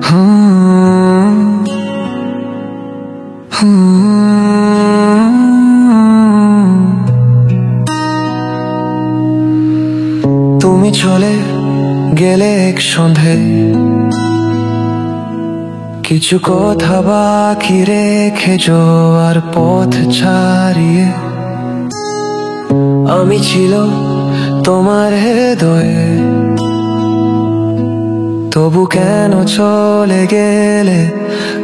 তুমি চলে গেলে এক সন্ধে, কিছু কথা বাকি রেখে যাওয়ার পথ ছাড়িয়ে। আমি ছিল তোমার হৃদয়ে, তবু কেন চলে গেলে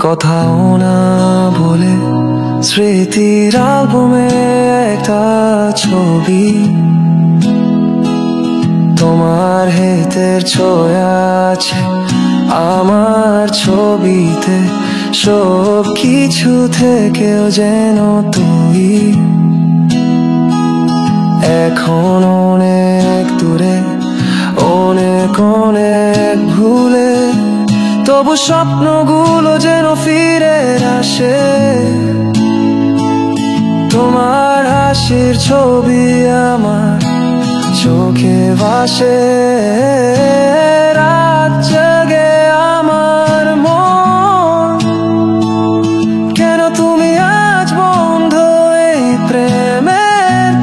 কথাও না বলে? স্মৃতির অ্যালবামে একটা ছবি, তোমার হাতের ছোঁয়া আছে আমার ছবিতে। সব কিছু থেকেও যেন তুই এখন অনেক দূরে, অনেক অনেক ভুলে। তবু স্বপ্নগুলো যেন ফিরে আসে, তোমার হাসির ছবি আমার চোখে ভাসে। রাত জাগে আমার মন, কেন তুমি আজ বন্ধ এই প্রেমের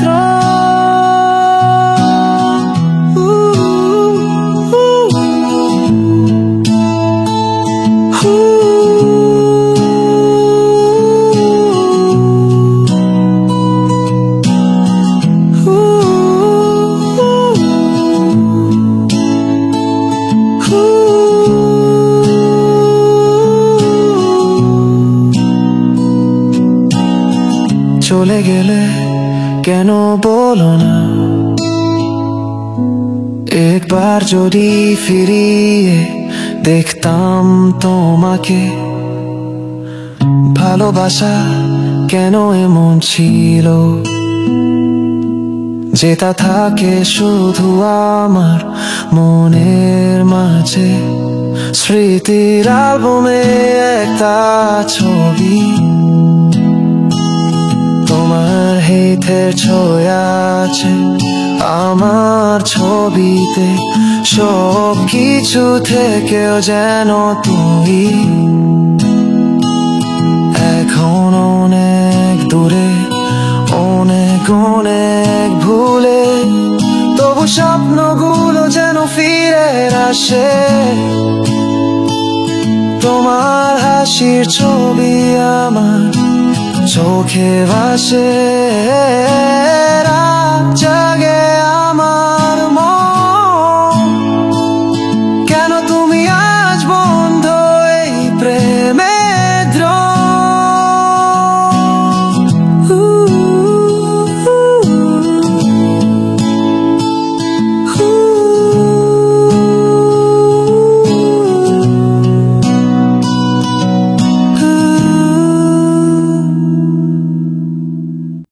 চলে গেলে কেন বলো না, একবার যদি ফিরিয়ে দেখতাম তোমাকে। ভালোবাসা কেন এমন ছিল, যেটা থাকে শুধু আমার মনের মাঝে। স্মৃতির অ্যালবামে একটা ছবি, তোমার হাতের ছোঁয়া আছে আমার ছবিতে। সব কিছু থেকেও যেন তুই এখন অনেক দূরে, অনেক অনেক ভুলে। তবু স্বপ্নগুলো যেন ফিরে আসে, তোমার হাসির ছবি আমার চোখে ভাসে। রাত জাগে